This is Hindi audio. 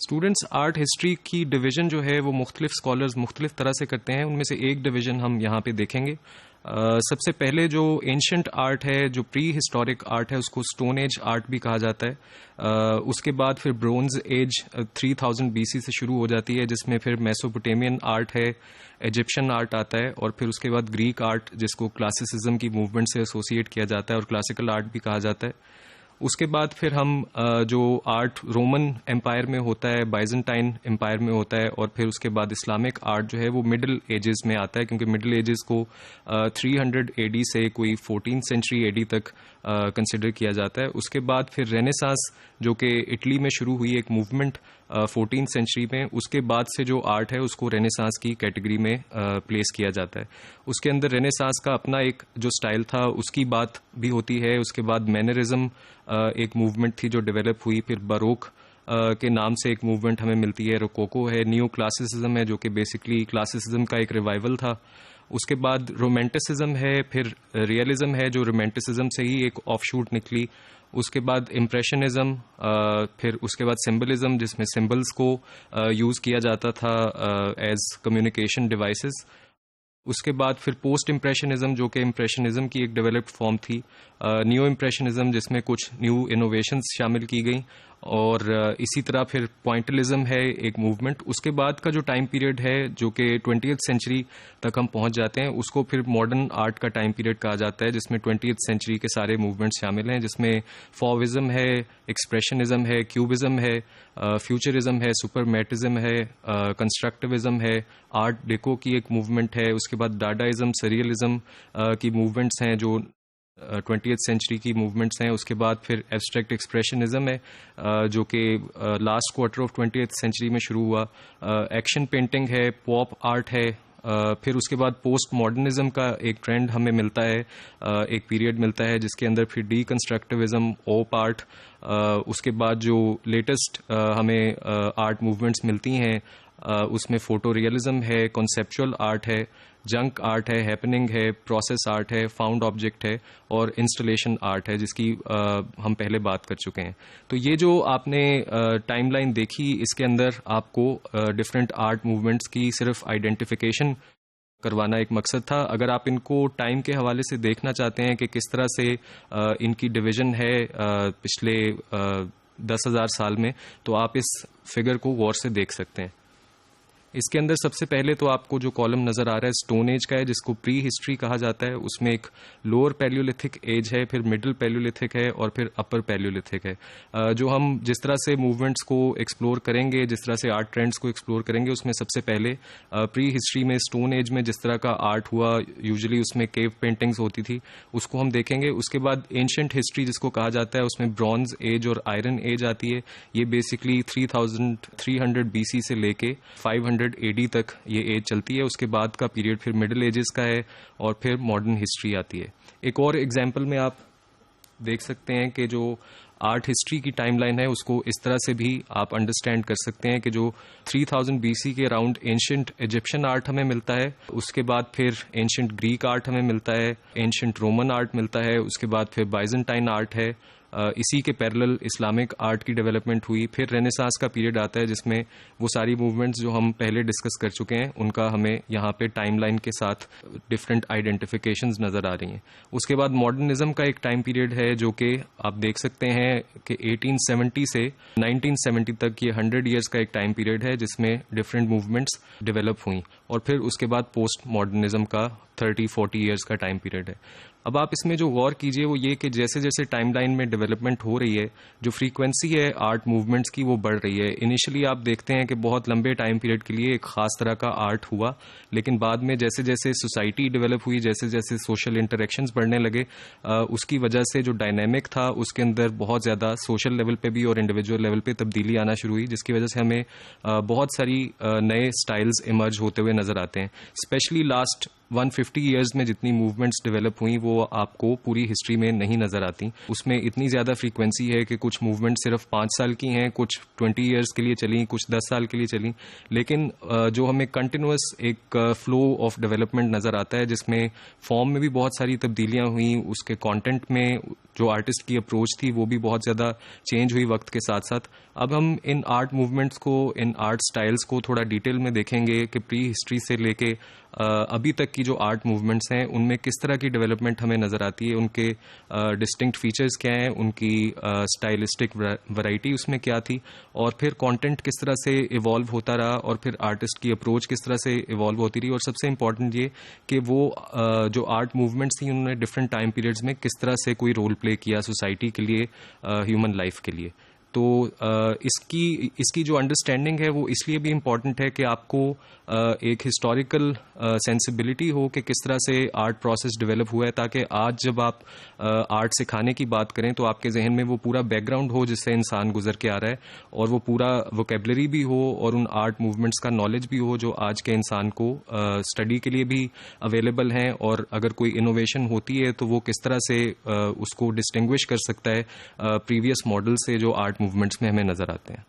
स्टूडेंट्स आर्ट हिस्ट्री की डिवीज़न जो है वो मुख्तलिफ स्कॉलर्स मुख्तलिफ तरह से करते हैं। उनमें से एक डिवीज़न हम यहाँ पे देखेंगे। सबसे पहले जो एंशंट आर्ट है, जो प्री हिस्टोरिक आर्ट है, उसको स्टोन एज आर्ट भी कहा जाता है। उसके बाद फिर ब्रोंज एज 3000 बीसी से शुरू हो जाती है, जिसमें फिर मेसोपोटामियन आर्ट है, इजिप्शियन आर्ट आता है, और फिर उसके बाद ग्रीक आर्ट, जिसको क्लासिसिज्म की मूवमेंट से एसोसिएट किया जाता है और क्लासिकल आर्ट भी कहा जाता है। उसके बाद फिर हम जो आर्ट रोमन एम्पायर में होता है, बाइजेंटाइन एम्पायर में होता है, और फिर उसके बाद इस्लामिक आर्ट जो है वो मिडिल एजेस में आता है, क्योंकि मिडिल एजेस को 300 एडी से कोई 14 सेंचुरी एडी तक कंसिडर किया जाता है। उसके बाद फिर रेनेसांस, जो कि इटली में शुरू हुई एक मूवमेंट 14 सेंचुरी में, उसके बाद से जो आर्ट है उसको रेनेसांस की कैटेगरी में प्लेस किया जाता है। उसके अंदर रेनेसांस का अपना एक जो स्टाइल था उसकी बात भी होती है। उसके बाद मैनरिज्म एक मूवमेंट थी जो डेवलप हुई, फिर बरोक के नाम से एक मूवमेंट हमें मिलती है, रोकोको है, न्यू क्लासिसिज्म है जो कि बेसिकली क्लासिसिज्म का एक रिवाइवल था। उसके बाद रोमांटिसिज्म है, फिर रियलिज्म है जो रोमांटिसिज्म से ही एक ऑफशूट निकली। उसके बाद इम्प्रेशनिज्म, फिर उसके बाद सिंबलिज्म, जिसमें सिंबल्स को यूज़ किया जाता था एज कम्युनिकेशन डिवाइसेस। उसके बाद फिर पोस्ट इम्प्रेशनिज्म, जो कि इम्प्रेशनिज्म की एक डेवलप्ड फॉर्म थी। न्यू इम्प्रेशनिज्म, जिसमें कुछ न्यू इनोवेशंस शामिल की गई, और इसी तरह फिर पॉइंटलिज्म है एक मूवमेंट। उसके बाद का जो टाइम पीरियड है, जो कि 20th सेंचुरी तक हम पहुंच जाते हैं, उसको फिर मॉडर्न आर्ट का टाइम पीरियड कहा जाता है, जिसमें 20th सेंचुरी के सारे मूवमेंट्स शामिल हैं, जिसमें फॉविज्म है, एक्सप्रेशनिज्म है, क्यूबिज्म है, फ्यूचरिज्म है, सुपरमैटिज्म है, कंस्ट्रक्टिविज्म है, आर्ट डेको की एक मूवमेंट है। उसके बाद डाडाइज्म, सरियलिज्म की मूवमेंट्स हैं जो 20th सेंचुरी की मूवमेंट्स हैं। उसके बाद फिर एब्स्ट्रैक्ट एक्सप्रेशनिज्म है जो कि last quarter of 20th century में शुरू हुआ। एक्शन पेंटिंग है, पॉप आर्ट है। फिर उसके बाद पोस्ट मॉडर्निज्म का एक ट्रेंड हमें मिलता है, एक पीरियड मिलता है जिसके अंदर फिर डीकंस्ट्रक्टिविज्म, ओप आर्ट। उसके बाद जो लेटेस्ट हमें आर्ट मूवमेंट्स मिलती हैं उसमें फोटो रियलिज्म है, कॉन्सेप्चुअल आर्ट है, जंक आर्ट है, हैपनिंग है, प्रोसेस आर्ट है, फाउंड ऑब्जेक्ट है, और इंस्टॉलेशन आर्ट है, जिसकी हम पहले बात कर चुके हैं। तो ये जो आपने टाइमलाइन देखी, इसके अंदर आपको डिफरेंट आर्ट मूवमेंट्स की सिर्फ आइडेंटिफिकेशन करवाना एक मकसद था। अगर आप इनको टाइम के हवाले से देखना चाहते हैं कि किस तरह से इनकी डिवीज़न है पिछले 10,000 साल में, तो आप इस फिगर को गौर से देख सकते हैं। इसके अंदर सबसे पहले तो आपको जो कॉलम नज़र आ रहा है स्टोन एज का है, जिसको प्री हिस्ट्री कहा जाता है। उसमें एक लोअर पैलियोलिथिक एज है, फिर मिडिल पैलियोलिथिक है, और फिर अपर पैलियोलिथिक है। जो हम जिस तरह से मूवमेंट्स को एक्सप्लोर करेंगे, जिस तरह से आर्ट ट्रेंड्स को एक्सप्लोर करेंगे, उसमें सबसे पहले प्री हिस्ट्री में स्टोन एज में जिस तरह का आर्ट हुआ, यूजुअली उसमें केव पेंटिंग्स होती थी, उसको हम देखेंगे। उसके बाद एंशंट हिस्ट्री जिसको कहा जाता है, उसमें ब्रॉन्ज एज और आयरन एज आती है। ये बेसिकली 3300 बीसी से लेके 500 एडी तक ये एज चलती है। उसके बाद का पीरियड फिर मिडिल एजेस का है, और फिर मॉडर्न हिस्ट्री आती है। एक और एग्जांपल में आप देख सकते हैं कि जो आर्ट हिस्ट्री की टाइमलाइन है उसको इस तरह से भी आप अंडरस्टैंड कर सकते हैं कि जो 3000 बीसी के अराउंड एंशंट इजिप्शियन आर्ट हमें मिलता है। उसके बाद फिर एंशंट ग्रीक आर्ट हमें मिलता है, एंशंट रोमन आर्ट मिलता है। उसके बाद फिर बाइजेंटाइन आर्ट है। इसी के पैरेलल इस्लामिक आर्ट की डेवलपमेंट हुई। फिर रेनेसांस का पीरियड आता है, जिसमें वो सारी मूवमेंट्स जो हम पहले डिस्कस कर चुके हैं उनका हमें यहाँ पे टाइमलाइन के साथ डिफरेंट आइडेंटिफिकेशंस नज़र आ रही हैं। उसके बाद मॉडर्निज्म का एक टाइम पीरियड है जो कि आप देख सकते हैं कि 1870 से 1970 तक ये 100 ईयर्स का एक टाइम पीरियड है, जिसमें डिफरेंट मूवमेंट्स डेवलप हुई। और फिर उसके बाद पोस्ट मॉडर्निज्म का 30-40 ईयर्स का टाइम पीरियड है। अब आप इसमें जो गौर कीजिए वो ये कि जैसे जैसे टाइमलाइन में डेवलपमेंट हो रही है, जो फ्रीक्वेंसी है आर्ट मूवमेंट्स की वो बढ़ रही है। इनिशियली आप देखते हैं कि बहुत लंबे टाइम पीरियड के लिए एक खास तरह का आर्ट हुआ, लेकिन बाद में जैसे जैसे सोसाइटी डेवलप हुई, जैसे जैसे सोशल इंटरेक्शंस बढ़ने लगे, उसकी वजह से जो डायनेमिक था उसके अंदर बहुत ज़्यादा सोशल लेवल पे भी और इंडिविजुअल लेवल पे तब्दीली आना शुरू हुई, जिसकी वजह से हमें बहुत सारी नए स्टाइल्स इमर्ज होते हुए नज़र आते हैं। स्पेशली लास्ट 150 ईयर्स में जितनी मूवमेंट्स डेवलप हुई वो आपको पूरी हिस्ट्री में नहीं नजर आती। उसमें इतनी ज़्यादा फ्रीक्वेंसी है कि कुछ मूवमेंट सिर्फ 5 साल की हैं, कुछ 20 ईयर्स के लिए चली, कुछ 10 साल के लिए चली, लेकिन जो हमें कंटिन्यूअस एक फ्लो ऑफ डेवलपमेंट नज़र आता है जिसमें फॉर्म में भी बहुत सारी तब्दीलियां हुई, उसके कंटेंट में जो आर्टिस्ट की अप्रोच थी वो भी बहुत ज़्यादा चेंज हुई वक्त के साथ साथ। अब हम इन आर्ट मूवमेंट्स को, इन आर्ट स्टाइल्स को थोड़ा डिटेल में देखेंगे कि प्री हिस्ट्री से लेके अभी तक की जो आर्ट मूवमेंट्स हैं उनमें किस तरह की डेवलपमेंट हमें नज़र आती है, उनके डिस्टिंक्ट फीचर्स क्या हैं, उनकी स्टाइलिस्टिक वैरायटी उसमें क्या थी, और फिर कंटेंट किस तरह से इवॉल्व होता रहा, और फिर आर्टिस्ट की अप्रोच किस तरह से इवॉल्व होती रही, और सबसे इम्पॉर्टेंट ये कि वो जो आर्ट मूवमेंट्स थी उन्होंने डिफरेंट टाइम पीरियड्स में किस तरह से कोई रोल प्ले किया सोसाइटी के लिए, ह्यूमन लाइफ के लिए। तो इसकी जो अंडरस्टैंडिंग है वो इसलिए भी इम्पॉर्टेंट है कि आपको एक हिस्टोरिकल सेंसिबिलिटी हो कि किस तरह से आर्ट प्रोसेस डेवलप हुआ है, ताकि आज जब आप आर्ट सिखाने की बात करें तो आपके जहन में वो पूरा बैकग्राउंड हो जिससे इंसान गुजर के आ रहा है, और वो पूरा वोकेबलरी भी हो और उन आर्ट मूवमेंट्स का नॉलेज भी हो जो आज के इंसान को स्टडी के लिए भी अवेलेबल हैं, और अगर कोई इनोवेशन होती है तो वो किस तरह से उसको डिस्टिंग्विश कर सकता है प्रीवियस मॉडल से जो आर्ट मूवमेंट्स में हमें नजर आते हैं।